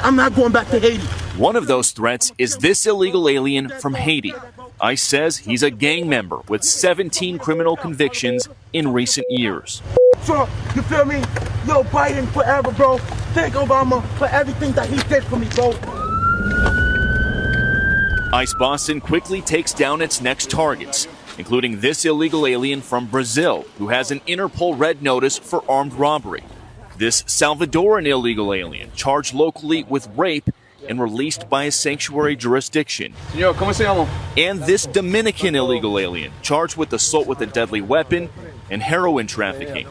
I'm not going back to Haiti. One of those threats is this illegal alien from Haiti. ICE says he's a gang member with 17 criminal convictions in recent years. So, you feel me? Yo, Biden forever, bro. Thank Obama for everything that he did for me, bro. ICE Boston quickly takes down its next targets, including this illegal alien from Brazil who has an Interpol red notice for armed robbery. This Salvadoran illegal alien charged locally with rape and released by a sanctuary jurisdiction. Señor, ¿cómo se llama? And this Dominican illegal alien charged with assault with a deadly weapon and heroin trafficking.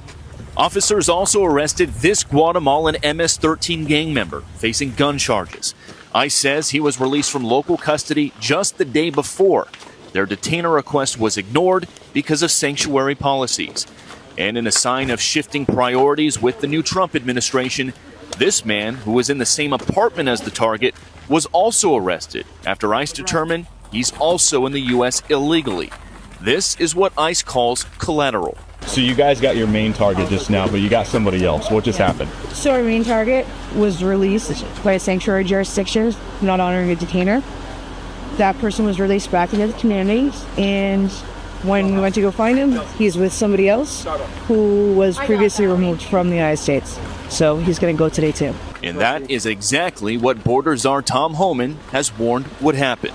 Officers also arrested this Guatemalan MS-13 gang member facing gun charges. ICE says he was released from local custody just the day before. Their detainer request was ignored because of sanctuary policies. And in a sign of shifting priorities with the new Trump administration, this man, who was in the same apartment as the target, was also arrested after ICE determined he's also in the U.S. illegally. This is what ICE calls collateral. So you guys got your main target just now, but you got somebody else. What just happened? So our main target was released by a sanctuary jurisdiction, not honoring a detainer. That person was released back into the community, and when we went to go find him, he's with somebody else who was previously removed from the United States. So he's going to go today too. And that is exactly what Border Czar Tom Homan has warned would happen.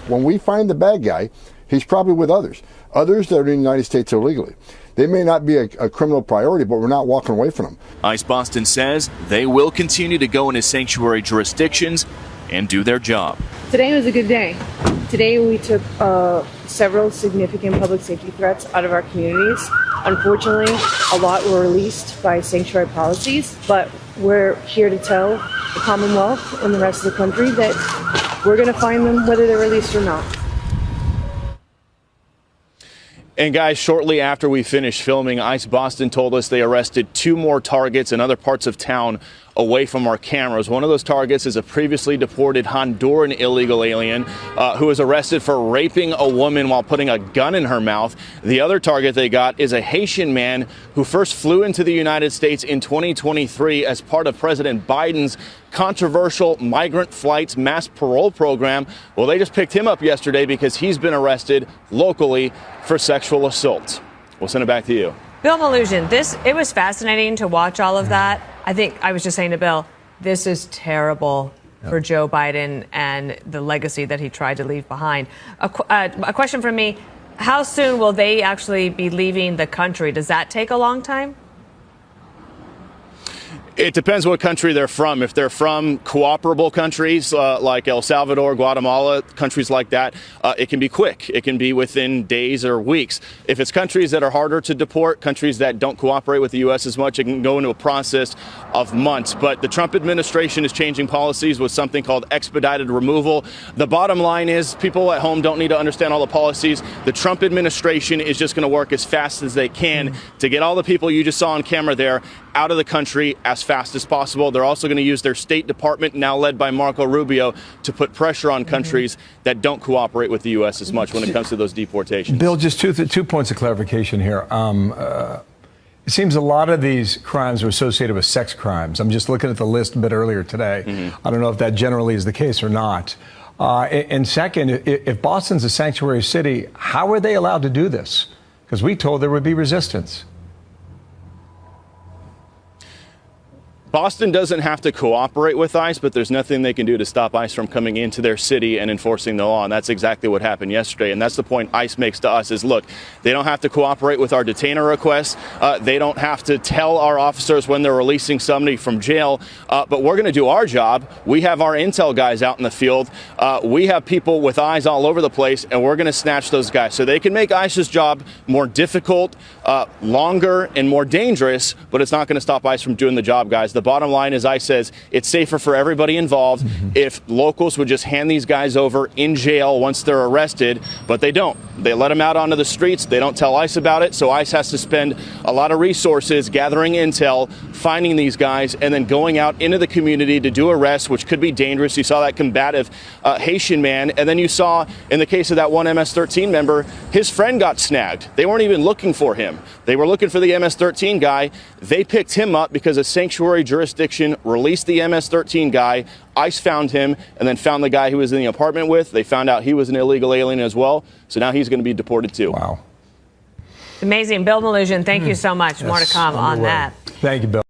When we find the bad guy, he's probably with others that are in the United States illegally. They may not be a criminal priority, but we're not walking away from them. ICE Boston says they will continue to go into sanctuary jurisdictions and do their job. Today was a good day. Today we took several significant public safety threats out of our communities. Unfortunately, a lot were released by sanctuary policies, but we're here to tell the Commonwealth and the rest of the country that we're going to find them whether they're released or not. And guys, shortly after we finished filming, ICE Boston told us they arrested 2 more targets in other parts of town away from our cameras. One of those targets is a previously deported Honduran illegal alien who was arrested for raping a woman while putting a gun in her mouth. The other target they got is a Haitian man who first flew into the United States in 2023 as part of President Biden's controversial migrant flights mass parole program. Well, they just picked him up yesterday because he's been arrested locally for sexual assault. We'll send it back to you. Bill Melugin, it was fascinating to watch all of that. I think I was just saying to Bill, this is terrible for Joe Biden and the legacy that he tried to leave behind. A question from me, how soon will they actually be leaving the country? Does that take a long time? It depends what country they're from. If they're from cooperable countries like El Salvador, Guatemala, countries like that, it can be quick. It can be within days or weeks. If it's countries that are harder to deport, countries that don't cooperate with the U.S. as much, it can go into a process of months. But the Trump administration is changing policies with something called expedited removal. The bottom line is people at home don't need to understand all the policies. The Trump administration is just going to work as fast as they can to get all the people you just saw on camera there out of the country as fast as possible. They're also going to use their State Department, now led by Marco Rubio, to put pressure on countries that don't cooperate with the U.S. as much when it comes to those deportations. Bill, just two points of clarification here. It seems a lot of these crimes are associated with sex crimes. I'm just looking at the list a bit earlier today. I don't know if that generally is the case or not. And second, if Boston's a sanctuary city, how are they allowed to do this? Because we told there would be resistance. Boston doesn't have to cooperate with ICE, but there's nothing they can do to stop ICE from coming into their city and enforcing the law. And that's exactly what happened yesterday. And that's the point ICE makes to us is, look, they don't have to cooperate with our detainer requests. They don't have to tell our officers when they're releasing somebody from jail. But we're going to do our job. We have our intel guys out in the field. We have people with eyes all over the place, and we're going to snatch those guys. So they can make ICE's job more difficult, longer, and more dangerous, but it's not going to stop ICE from doing the job, guys. The bottom line is, ICE says it's safer for everybody involved if locals would just hand these guys over in jail once they're arrested, but they don't. They let them out onto the streets. They don't tell ICE about it, so ICE has to spend a lot of resources gathering intel, finding these guys, and then going out into the community to do arrests, which could be dangerous. You saw that combative Haitian man, and then you saw, in the case of that one MS-13 member, his friend got snagged. They weren't even looking for him. him. They were looking for the MS-13 guy. They picked him up because a sanctuary jurisdiction released the MS-13 guy. ICE found him and then found the guy he was in the apartment with. They found out he was an illegal alien as well. So now he's going to be deported too. Wow. Amazing. Bill Melugin, thank you so much. More to come on Underway. that. Thank you, Bill.